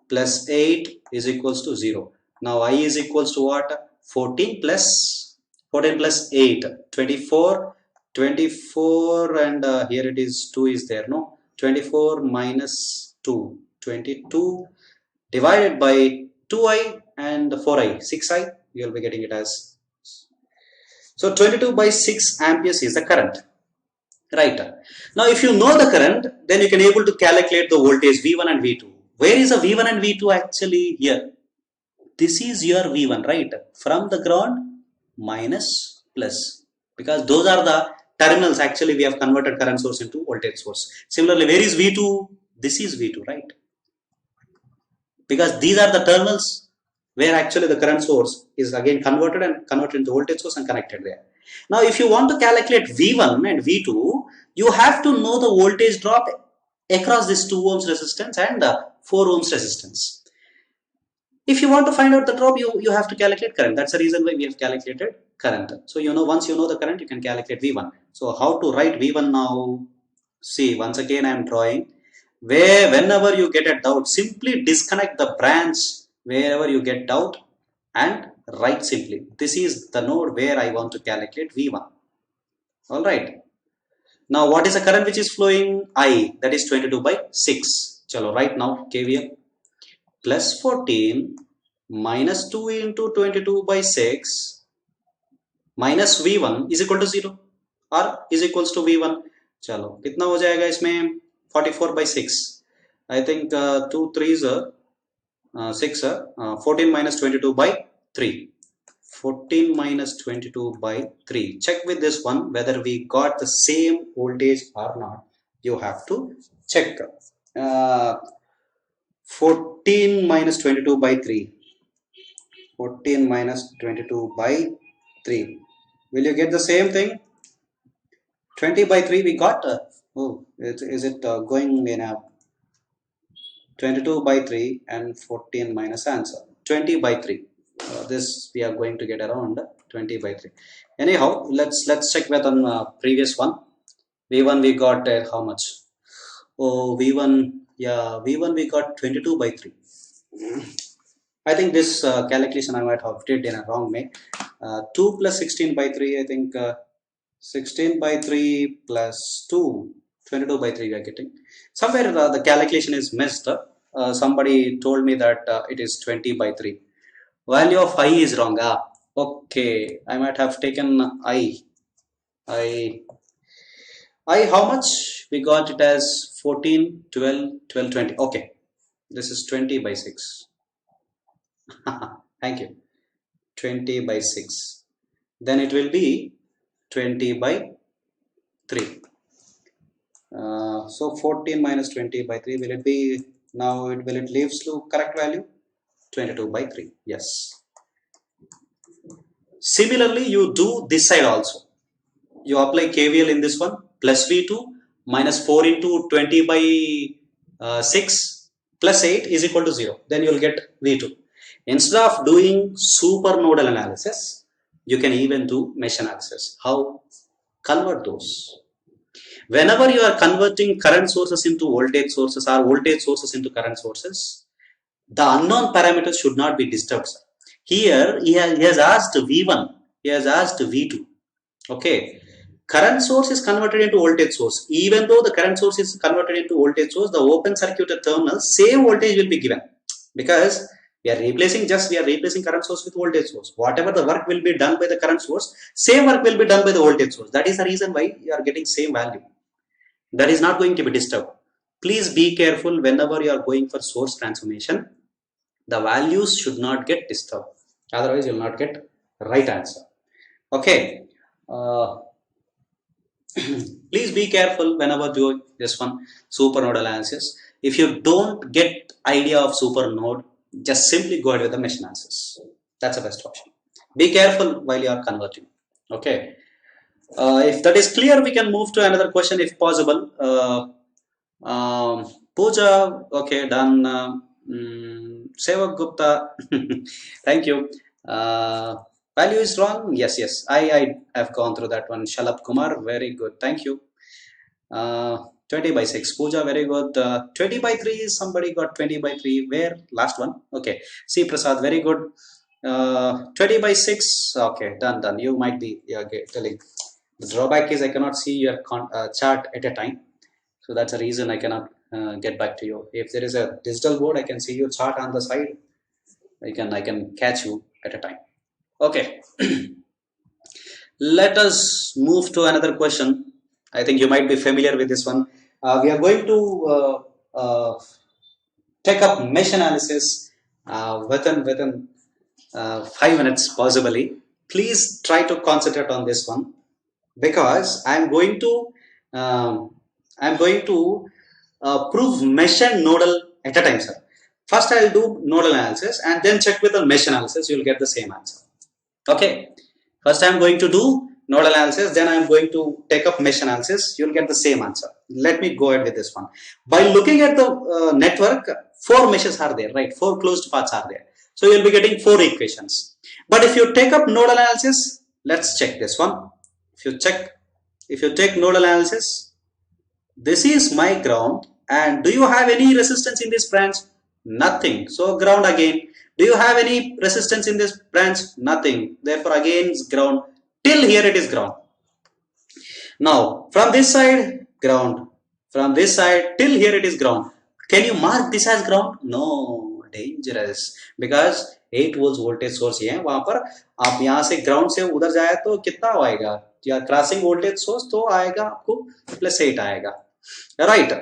plus 8 is equals to 0. Now I is equals to what? 14 plus 14 plus 8, 24, 24, and here it is 2 is there, no? 24 minus 2, 22 divided by 2i and 4i, 6i, you will be getting it as. So 22 by 6 amperes is the current. Right. Now, if you know the current, then you can able to calculate the voltage V1 and V2. Where is the V1 and V2 actually? Here. This is your V1, right? From the ground, minus, plus. Because those are the terminals. Actually, we have converted current source into voltage source. Similarly, where is V2? This is V2, right? Because these are the terminals where actually the current source is again converted into voltage source and connected there. Now, if you want to calculate V1 and V2, you have to know the voltage drop across this 2 ohms resistance and 4 ohms resistance. If you want to find out the drop, you have to calculate current. That's the reason why we have calculated current. So, once you know the current, you can calculate V1. So, how to write V1 now? See, once again, I am drawing. Whenever you get a doubt, simply disconnect the branch wherever you get doubt and write simply. This is the node where I want to calculate V1. Alright. Now what is the current which is flowing? I, that is 22 by 6. Chalo, right now KVL. Plus 14 minus 2 into 22 by 6 minus V1 is equal to 0 or is equals to V1. चलो कितना हो जाएगा इसमें 44 by 6. I think 2 3s are 6 14 minus 22 by 3. 14 minus 22 by 3. Check with this one whether we got the same voltage or not. You have to check. 14 minus 22 by 3. 14 minus 22 by 3. Will you get the same thing? 20 by 3 we got. Is it going in a 22 by 3 and 14 minus answer 20 by 3. This we are going to get around 20 by 3. Anyhow, let's check with on previous one. V1 we got how much? Oh, V1, yeah, V1 we got 22 by 3. I think this calculation I might have did in a wrong way. 2 plus 16 by 3, I think 16 by 3 plus 2, 22 by 3 we are getting. Somewhere the calculation is messed up. Somebody told me that it is 20 by 3. Value of I is wrong. Okay, I might have taken I how much? We got it as 14, 12, 12, 20. Okay, this is 20 by 6. Thank you. 20 by 6. Then it will be 20 by 3. So 14 minus 20 by 3, will it be, now will it leaves to correct value? 22 by 3. Yes. Similarly, you do this side also. You apply KVL in this one, plus V2 minus 4 into 20 by 6 plus 8 is equal to 0. Then you will get V2. Instead of doing super nodal analysis, you can even do mesh analysis. How? Convert those. Whenever you are converting current sources into voltage sources or voltage sources into current sources, the unknown parameters should not be disturbed. Here, he has asked V1, he has asked V2. Okay, current source is converted into voltage source. Even though the current source is converted into voltage source, the open circuited terminal, same voltage will be given. Because we are replacing current source with voltage source. Whatever the work will be done by the current source, same work will be done by the voltage source. That is the reason why you are getting same value. That is not going to be disturbed. Please be careful whenever you are going for source transformation. The values should not get disturbed. Otherwise, you will not get right answer. Okay. Please be careful whenever doing this one super nodal analysis. If you don't get idea of super node, just simply go ahead with the mesh analysis. That's the best option. Be careful while you are converting. Okay. If that is clear, we can move to another question if possible. Pooja, okay, done. Sevak Gupta, thank you. Value is wrong. Yes, yes. I have gone through that one. Shalab Kumar, very good. Thank you. 20 by 6. Pooja, very good. 20 by 3. Somebody got 20 by 3. Where? Last one. Okay. C. Prasad, very good. 20 by 6. Okay, done. You might be telling. The drawback is I cannot see your chart at a time. So that's a reason I cannot get back to you. If there is a digital board, I can see your chart on the side. I can catch you at a time. Okay. Let us move to another question. I think you might be familiar with this one. We are going to take up mesh analysis within 5 minutes possibly. Please try to concentrate on this one because I'm going to prove mesh and nodal at a time, sir. First, I'll do nodal analysis and then check with the mesh analysis. You'll get the same answer. Okay. First, I'm going to do nodal analysis. Then I'm going to take up mesh analysis. You'll get the same answer. Let me go ahead with this one. By looking at the network, 4 meshes are there, right? 4 closed paths are there. So you'll be getting 4 equations. But if you take up nodal analysis, let's check this one. If you take nodal analysis, this is my ground. And do you have any resistance in this branch? Nothing. So ground again. Do you have any resistance in this branch? Nothing. Therefore again is ground. Till here it is ground. Now from this side ground. From this side till here it is ground. Can you mark this as ground? No. Dangerous. Because 8 volts voltage source है वहाँ पर आप यहाँ से ground से उधर जाए तो कितना आएगा या क्रॉसिंग voltage source तो आएगा आपको +8 आएगा. Right.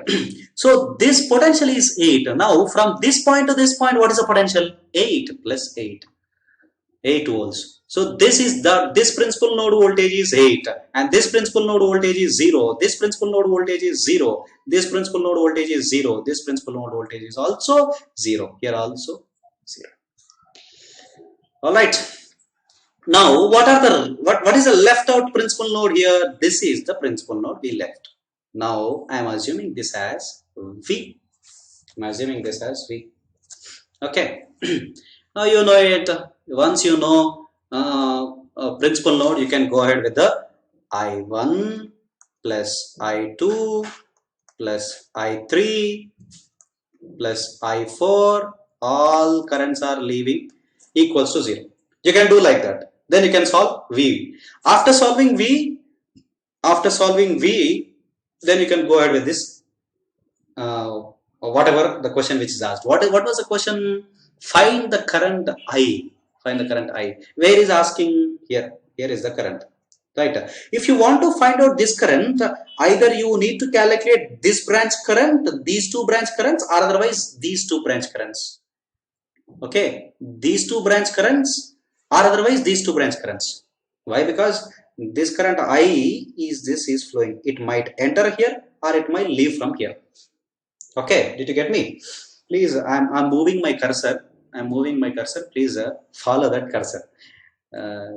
So this potential is 8. Now from this point to this point, what is the potential? 8 plus 8. 8 volts. So this principal node voltage is 8 and this principal node voltage is 0. This principal node voltage is 0. This principal node voltage is 0. This principal node voltage is also 0. Here also 0. Alright. Now what is the left out principal node here? This is the principal node we left. Now I am assuming this as V. I am assuming this as V. Okay. Now you know it. Once you know principal node, you can go ahead with the I1 plus I2 plus I3 plus I4. All currents are leaving equals to 0. You can do like that. Then you can solve V. After solving V, then you can go ahead with this whatever the question which is asked. What was the question? Find the current I. Find the current I. Where is asking here? Here is the current. Right. If you want to find out this current, either you need to calculate this branch current, these 2 branch currents, or otherwise these 2 branch currents. Okay. These 2 branch currents, or otherwise these 2 branch currents. Why? Because this current I is flowing. It might enter here or it might leave from here. Okay, did you get me? Please, I'm moving my cursor. Please follow that cursor.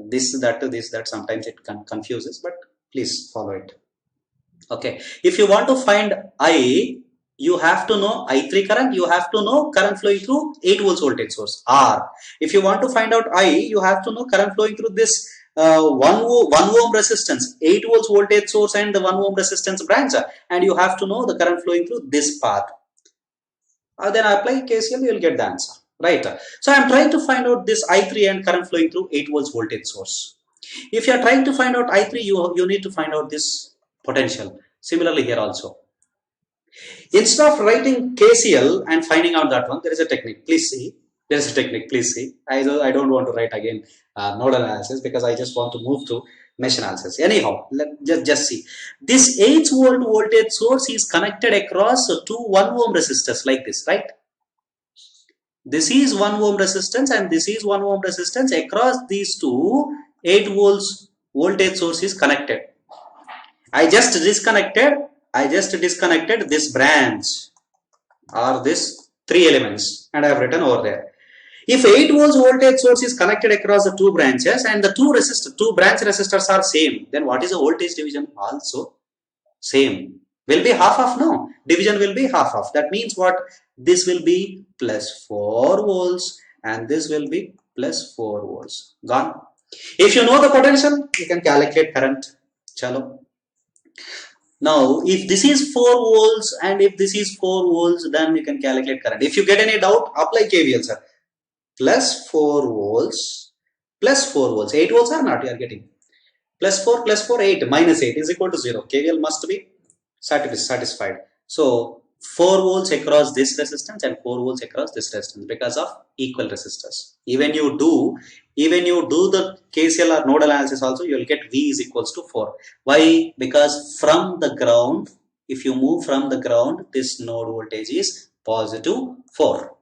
This, that. Sometimes it confuses, but please follow it. Okay, if you want to find I, you have to know I3 current. You have to know current flowing through 8 volts voltage source. Or if you want to find out I, you have to know current flowing through this 1 ohm resistance, 8 volts voltage source and the 1 ohm resistance branch, and you have to know the current flowing through this path. Then apply KCL, you will get the answer. Right. So I am trying to find out this I3 and current flowing through 8 volts voltage source. If you are trying to find out I3, you need to find out this potential. Similarly here also. Instead of writing KCL and finding out that one, there is a technique. Please see. There is a technique. Please see. I don't want to write again nodal analysis because I just want to move to mesh analysis. Anyhow, just see. This 8 volt voltage source is connected across 2 1 ohm resistors like this, right? This is 1 ohm resistance and this is 1 ohm resistance. Across these two, 8 volts voltage source is connected. I just disconnected this branch or this 3 elements and I have written over there. If 8 volts voltage source is connected across the two branches and the two branch resistors are same, then what is the voltage division? Also same. Will be half no. Division will be half. That means what? This will be plus 4 volts and this will be plus 4 volts. Gone. If you know the potential, you can calculate current. Chalo. Now, if this is 4 volts and if this is 4 volts, then we can calculate current. If you get any doubt, apply KVL, sir. Plus 4 volts, plus 4 volts. 8 volts or not, you are getting. Plus 4, 8, minus 8 is equal to 0. KVL must be satisfied. So, 4 volts across this resistance and 4 volts across this resistance because of equal resistors. Even you do the KCL or nodal analysis also, you will get V is equals to 4. Why? Because from the ground, if you move from the ground, this node voltage is positive 4.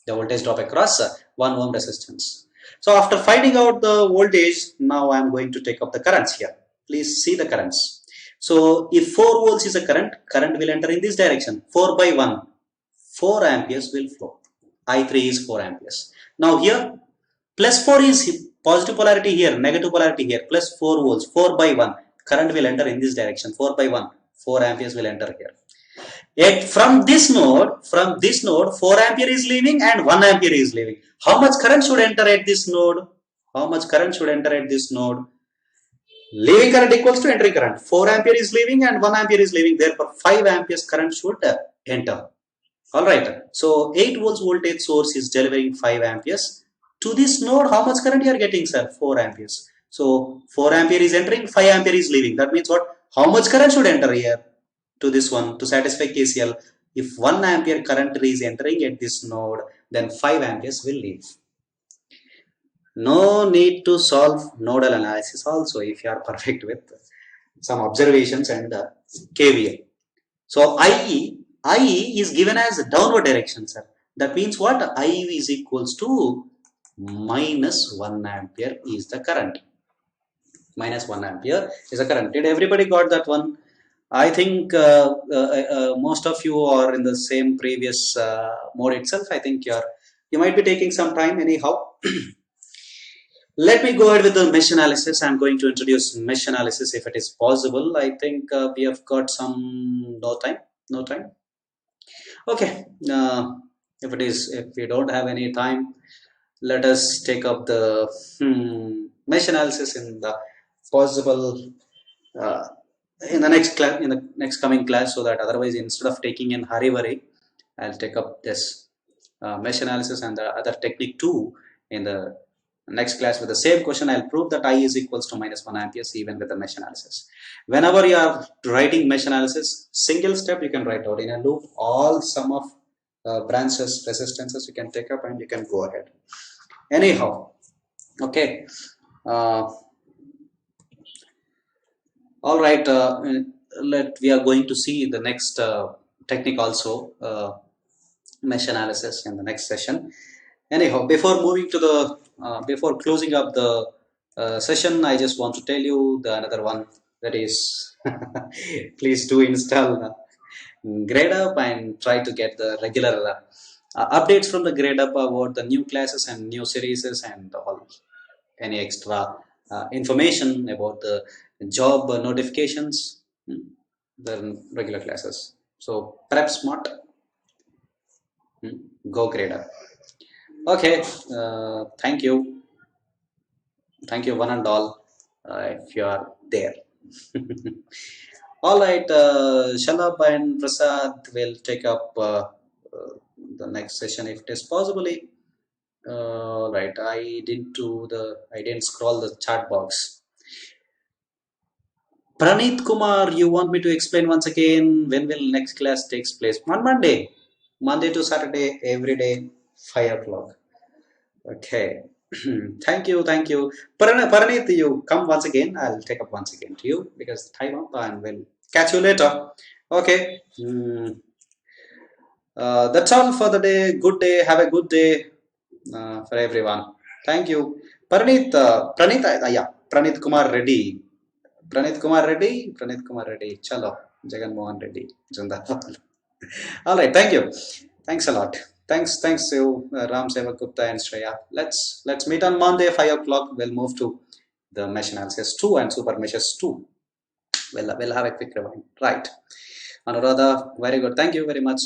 The voltage drop across 1 ohm resistance. So after finding out the voltage, now I am going to take up the currents here. Please see the currents. So if 4 volts is a current will enter in this direction. 4 by 1, 4 amperes will flow. I3 is 4 amperes. Now here, plus 4 is positive polarity here, negative polarity here, plus 4 volts, 4 by 1. Current will enter in this direction, 4 by 1, 4 amperes will enter here. Yet from this node, 4 ampere is leaving and 1 ampere is leaving. How much current should enter at this node? Leaving current equals to entering current. 4 ampere is leaving and 1 ampere is leaving. Therefore, 5 amperes current should enter. Alright. So, 8 volts voltage source is delivering 5 amperes. To this node, how much current you are getting, sir? 4 amperes. So, 4 ampere is entering, 5 ampere is leaving. That means what? How much current should enter here? To this one, to satisfy KCL, if 1 ampere current is entering at this node, then 5 amperes will leave. No need to solve nodal analysis also if you are perfect with some observations and KVL. So IE is given as downward direction, sir. That means what? IE is equals to minus 1 ampere is the current. Minus 1 ampere is the current. Did everybody got that one? I think most of you are in the same previous mode itself. I think you might be taking some time anyhow. Let me go ahead with the mesh analysis. I'm going to introduce mesh analysis if it is possible. I think we have got some no time. Okay, if we don't have any time, let us take up the mesh analysis in the possible in the next coming class, so that otherwise instead of taking in hurry, I'll take up this mesh analysis and the other technique too in the next class with the same question. I'll prove that I is equals to minus 1 amperes even with the mesh analysis. Whenever you are writing mesh analysis, single step you can write out in a loop all sum of branches, resistances you can take up and you can go ahead. Anyhow, okay. All right, we are going to see the next technique also, mesh analysis in the next session. Anyhow, before moving to the, before closing up the session, I just want to tell you the another one, that is, please do install Gradeup and try to get the regular updates from the Gradeup about the new classes and new series and all any extra information about the job notifications, the regular classes. So prep smart, go Gradeup. Okay, thank you one and all if you are there. All right, Shalab and Prasad will take up the next session if it is possibly. Right, I didn't scroll the chat box. Praneeth Kumar, you want me to explain once again when will next class takes place? On Monday to Saturday, every day, 5 o'clock. Okay. Thank you. Praneeth, you come once again. I'll take up once again to you because time up and we'll catch you later. Okay. That's all for the day. Good day. Have a good day for everyone. Thank you. Yeah, Pranit Kumar Reddy. Pranit Kumar Reddy. Pranit Kumar Reddy. Chalo. Jagan Mohan Reddy. Zindabad. All right. Thank you. Thanks a lot. Thanks to Ram Sevak Gupta and Shreya. Let's meet on Monday 5 o'clock. We'll move to the mesh analysis 2 and super meshes 2. We'll have a quick rewind. Right. Anuradha, very good. Thank you very much.